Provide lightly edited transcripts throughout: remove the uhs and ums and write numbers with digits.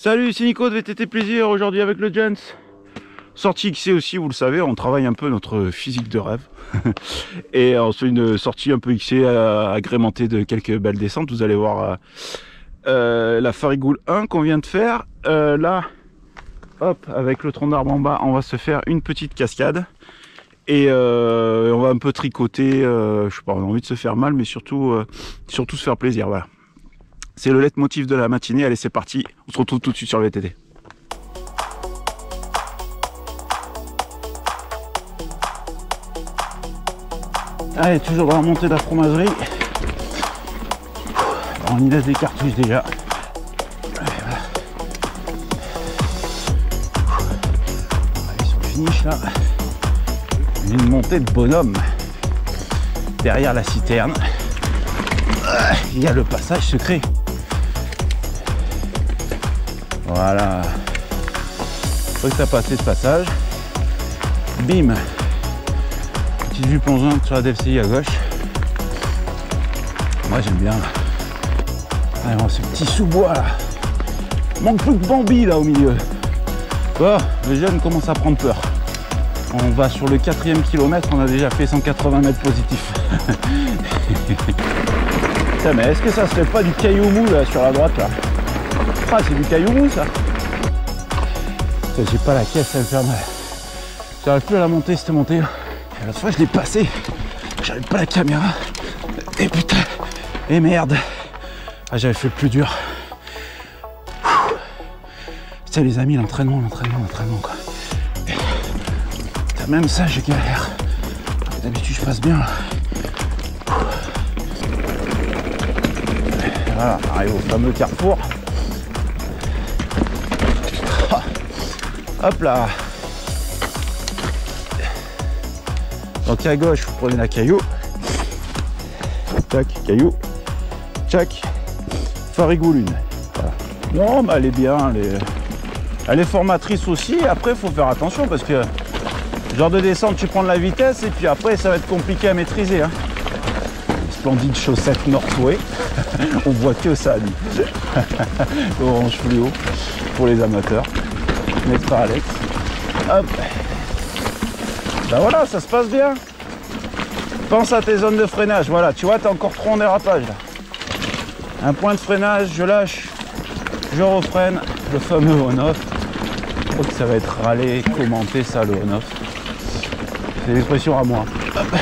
Salut, c'est Nico de VTT Plaisir, aujourd'hui avec le Jens. Sortie XC aussi, vous le savez, on travaille un peu notre physique de rêve. Et on fait une sortie un peu XC agrémentée de quelques belles descentes. Vous allez voir la Farigoule 1 qu'on vient de faire. Là, hop, avec le tronc d'arbre en bas, on va se faire une petite cascade. Et on va un peu tricoter, je sais pas, on a envie de se faire mal, mais surtout se faire plaisir, voilà. C'est le leitmotiv de la matinée. Allez, c'est parti, on se retrouve tout de suite sur le VTT. Allez, toujours dans la montée de la fromagerie. On y laisse des cartouches déjà. Voilà. Allez, sur le finish là. Une montée de bonhomme. Derrière la citerne, il y a le passage secret. Voilà. Une fois que tu as passé ce passage, bim, petite vue plongeante sur la DFCI à gauche. Moi j'aime bien. Allez, bon, ce petit sous-bois là. Manque plus que Bambi là au milieu. Oh, le jeune commence à prendre peur. On va sur le 4e kilomètre, on a déjà fait 180 mètres positifs. Putain, mais est-ce que ça serait pas du caillou mou là sur la droite là? Ah, c'est du caillou mou ça. J'ai pas la caisse infernale. J'arrive plus à la monter cette montée. La fois je l'ai passé, j'arrive pas la caméra. Et putain, et merde. Ah, j'avais fait le plus dur. Putain les amis, l'entraînement quoi. Putain, même ça je galère. D'habitude je passe bien là. Voilà, on arrive au fameux carrefour. Hop là. Donc à gauche, vous prenez la caillou. Tac, caillou. Tac. Farigoule 1. Voilà. Non, mais elle est bien. Elle est formatrice aussi. Après, il faut faire attention parce que genre de descente, tu prends de la vitesse et puis après, ça va être compliqué à maîtriser. Hein. Splendide chaussette Northway. On voit que ça, lui. Orange fluo pour les amateurs. Next par Alex. Hop. Ben voilà, ça se passe bien. Pense à tes zones de freinage. Voilà, tu vois, t'es encore trop en dérapage là. Un point de freinage, je lâche, je refreine, le fameux on-off. Je crois que ça va être râlé, commenté ça, le on-off. C'est l'expression à moi. Hop.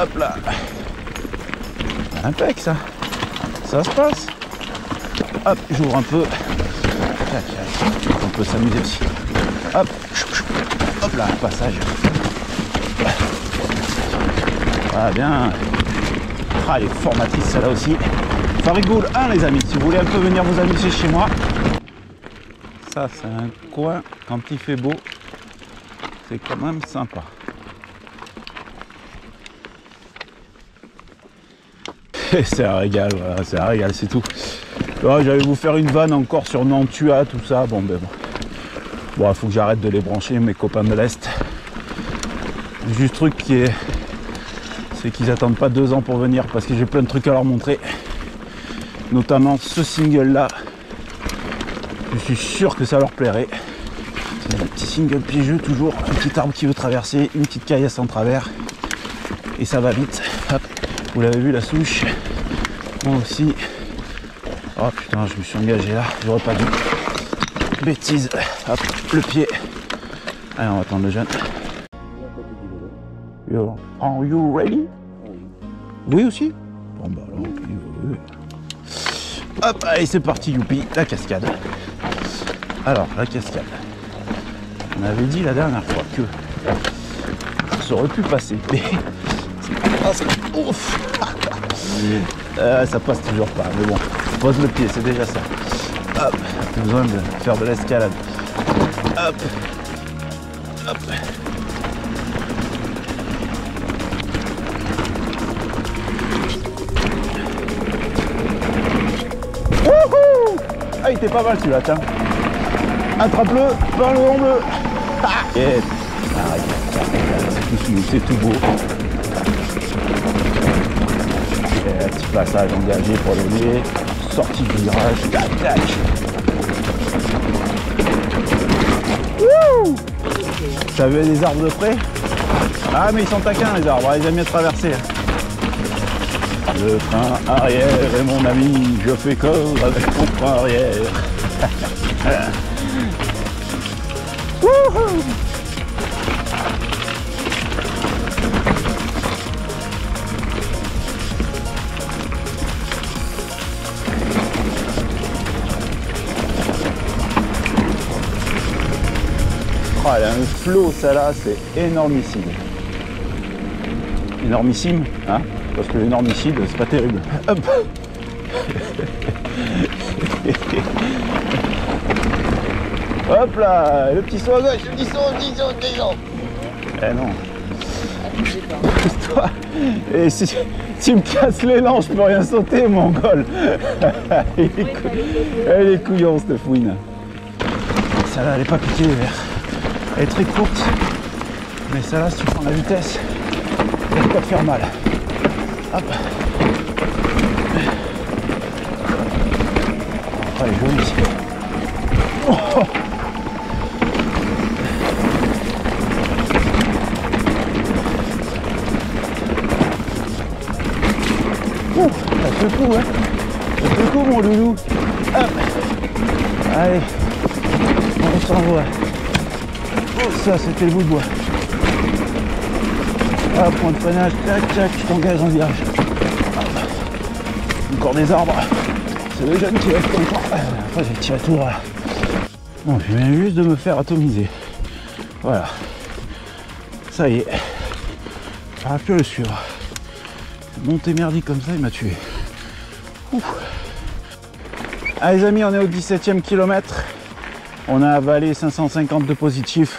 Hop là. Impec ça. Ça se passe. Hop, j'ouvre un peu. On peut s'amuser aussi. Hop. Hop là, passage. Voilà, bien. Ah, elle est formatrice celle-là aussi. Farigoule 1 les amis, si vous voulez un peu venir vous amuser chez moi. Ça c'est un coin, quand il fait beau, c'est quand même sympa. C'est un régal, voilà, c'est un régal, c'est tout. J'allais vous faire une vanne encore sur Nantua, tout ça, bon ben bon. Bon, il faut que j'arrête de les brancher, mes copains de l'Est. Juste truc qui est... c'est qu'ils attendent pas 2 ans pour venir parce que j'ai plein de trucs à leur montrer. Notamment ce single là. Je suis sûr que ça leur plairait. C'est un petit single piégeux toujours. Un petit arbre qui veut traverser, une petite caillasse en travers. Et ça va vite. Hop. Vous l'avez vu la souche. Moi aussi. Oh putain, je me suis engagé là. J'aurais pas dû. Bêtise. Hop, le pied. Allez, on va attendre le jeune. Yo, are you ready? Oui aussi. Bon bah alors, oui. Hop, allez c'est parti, youpi, la cascade. Alors, la cascade. On avait dit la dernière fois que ça aurait pu passer, mais ouf. Ça passe toujours pas, mais bon, pose le pied, c'est déjà ça. Hop, pas besoin de faire de l'escalade. Hop, hop. Wouhou! Ah, il était pas mal celui-là, tiens. Attrape-le, par le en bleu. Ah, yes. C'est tout, c'est tout beau. Et un petit passage engagé pour le nez. Sortie du virage. Tac, tac. T'as vu des arbres de près? Ah mais ils sont taquins les arbres, ils aiment bien traverser. Le frein arrière est mon ami, je fais corps avec mon frein arrière. Wouhou! Oh, elle a un flot, ça là, c'est énormissime. Énormissime, hein? Parce que l'énormicide, c'est pas terrible. Hop. Hop là, le petit saut à gauche, le petit saut, le petit saut, le petit saut. Eh non. Toi, et si tu me casses l'élan, je peux rien sauter, mon gol. Elle est couillon, cette fouine. Celle-là, elle est pas piquée les verres. Elle est très courte, mais celle-là, si tu prends la vitesse, elle peut pas te faire mal. Hop. Oh, elle est jolie ici. Oh. Ça fait le coup, hein. Ça fait le coup, mon loulou. Hop. Allez, on s'envoie. Oh, ça, c'était le bout de bois. Ah, point de freinage, tac, tac, je t'engage en virage. Encore des arbres. C'est le jeune qui va être content. Après, j'ai tiré tout droit. Bon, je viens juste de me faire atomiser. Voilà. Ça y est. J'aurais pu le suivre. Monter merdique comme ça, il m'a tué. Ouf. Allez les amis, on est au 17e kilomètre. On a avalé 550 de positif.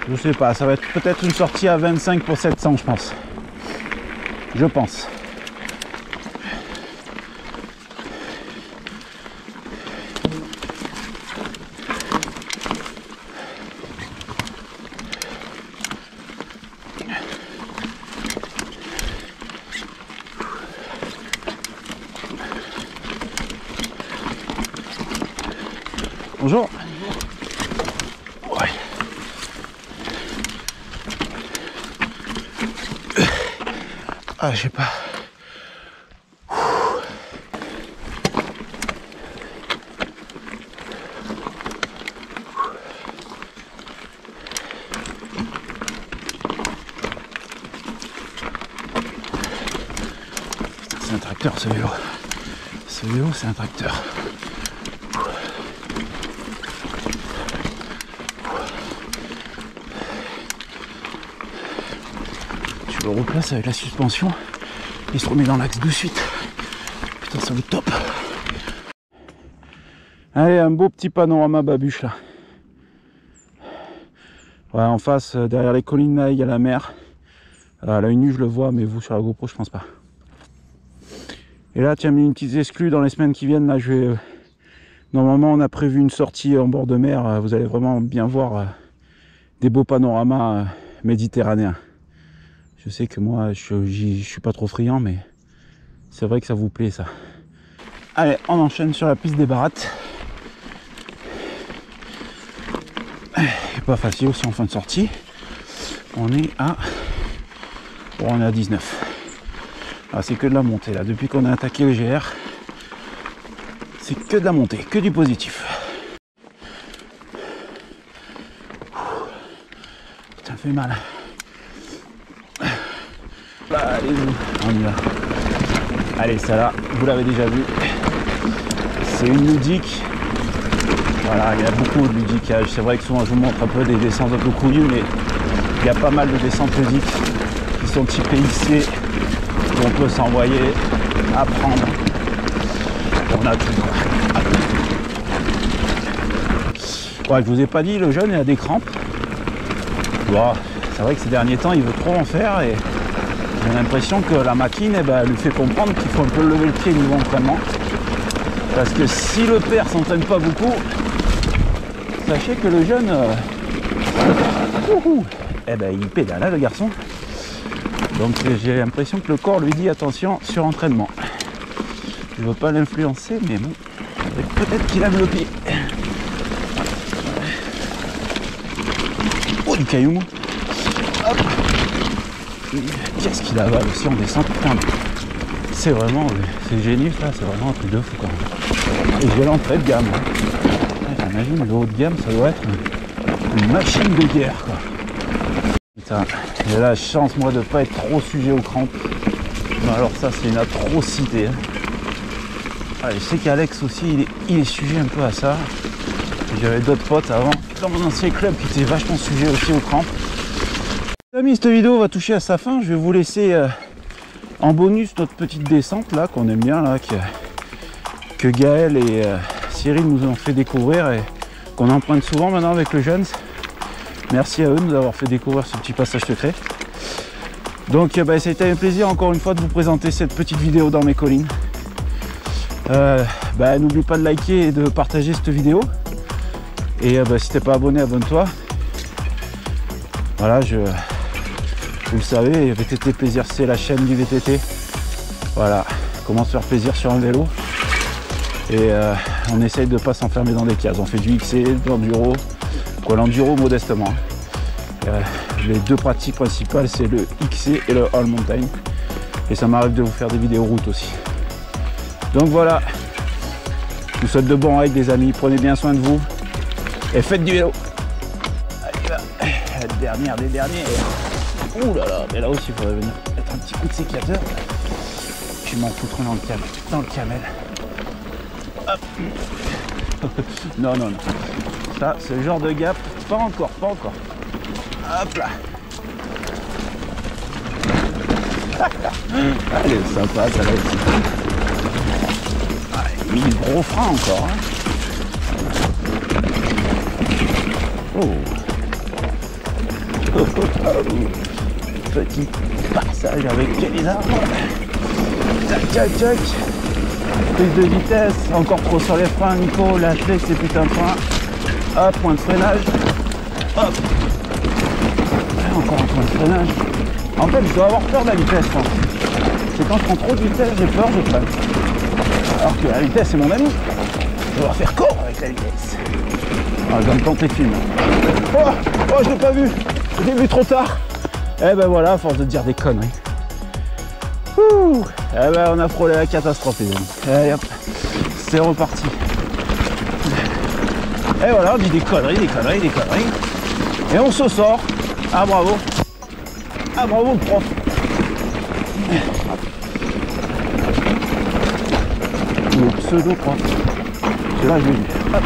Je sais pas, ça va être peut-être une sortie à 25 pour 700, je pense. Je pense. Bonjour. Ouais. Ah, je sais pas. C'est un tracteur ce vélo. Ce vélo, c'est un tracteur. Je le replace avec la suspension et se remet dans l'axe de suite. Putain, ça va être top. Allez, un beau petit panorama babuche là. Ouais, en face, derrière les collines là, il y a la mer. À l'œil nu je le vois, mais vous sur la GoPro je pense pas. Et là, tiens, mis une petite exclue dans les semaines qui viennent. Là, je vais. Normalement, on a prévu une sortie en bord de mer. Vous allez vraiment bien voir des beaux panoramas méditerranéens. Je sais que moi, je suis pas trop friand, mais c'est vrai que ça vous plaît, ça. Allez, on enchaîne sur la piste des Barattes. Pas facile aussi en fin de sortie. On est à... Bon, on est à 19. Ah, c'est que de la montée, là. Depuis qu'on a attaqué le GR, c'est que de la montée, que du positif. Putain, ça fait mal. Allez-y, on y va. Allez, ça là, vous l'avez déjà vu, c'est une ludique. Voilà, il y a beaucoup de ludiquage. C'est vrai que souvent je vous montre un peu des descentes un peu couillues, mais il y a pas mal de descentes ludiques qui sont typées XC, où on peut s'envoyer, apprendre. On a tout. Ouais, je vous ai pas dit, le jeune il a des crampes. Bon, c'est vrai que ces derniers temps il veut trop en faire et j'ai l'impression que la machine elle lui fait comprendre qu'il faut un peu lever le pied niveau entraînement. Parce que si le père s'entraîne pas beaucoup, sachez que le jeune, eh ben, il pédale, hein, le garçon. Donc j'ai l'impression que le corps lui dit attention sur entraînement. Je ne veux pas l'influencer, mais bon, peut-être qu'il aime le pied. Oh, du caillou. Hop. Qu'est-ce qu'il avale aussi en descente, putain. C'est vraiment, c'est génial ça, c'est vraiment un truc de fou quand même. Et j'ai l'entrée de gamme. J'imagine le haut de gamme, ça doit être une machine de guerre quoi. Putain, j'ai la chance moi de pas être trop sujet aux crampes. Non, alors ça c'est une atrocité. Ah, je sais qu'Alex aussi il est sujet un peu à ça. J'avais d'autres potes avant dans mon ancien club qui étaient vachement sujets aussi aux crampes. Les amis, cette vidéo va toucher à sa fin. Je vais vous laisser en bonus notre petite descente là qu'on aime bien là, que Gaël et Cyril nous ont fait découvrir et qu'on emprunte souvent maintenant avec le jeune. Merci à eux de nous avoir fait découvrir ce petit passage secret. Donc ça a été un plaisir encore une fois de vous présenter cette petite vidéo dans mes collines. N'oublie pas de liker et de partager cette vidéo. Et si t'es pas abonné, abonne-toi. Voilà, vous le savez, VTT Plaisir, c'est la chaîne du VTT. Voilà, comment se faire plaisir sur un vélo. Et on essaye de ne pas s'enfermer dans des cases. On fait du XC, de l'enduro. Quoi, l'enduro modestement. Les deux pratiques principales, c'est le XC et le all mountain. Et ça m'arrive de vous faire des vidéos route aussi. Donc voilà, je vous souhaite de bons rides les amis. Prenez bien soin de vous. Et faites du vélo. Allez, là, la dernière des dernières. Ouh là là, mais là aussi il faudrait venir mettre un petit coup de sécateur. Puis m'en foutre dans le camel. Hop. Non, non, non. Ça, ce genre de gap, pas encore, pas encore. Hop là. Elle est sympa, ça là aussi. Ah, il a mis le gros frein encore. Hein. Oh. Petit passage avec les arbres. Tac, tac, tac. Prise de vitesse, encore trop sur les freins, Nico. Lâchez ces putains de freins. Hop, point de freinage. Hop. Encore un point de freinage. En fait, je dois avoir peur de la vitesse. Hein. C'est quand je prends trop de vitesse, j'ai peur, je freine. Alors que la vitesse, c'est mon ami. Je dois faire court avec la vitesse. Ah, je viens de tenter le film. Oh, je l'ai pas vu. Je l'ai vu trop tard. Eh ben voilà, à force de dire des conneries. Ouh. Eh ben on a frôlé la catastrophe les amis. Allez hop, c'est reparti. Et voilà, on dit des conneries, des conneries, des conneries. Et on se sort. Ah bravo. Ah bravo le prof. Le pseudo-prof. C'est là que je l'ai vu. Hop.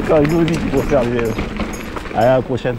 Quand je vous dis qu'il faut faire du vélo. Allez, à la prochaine.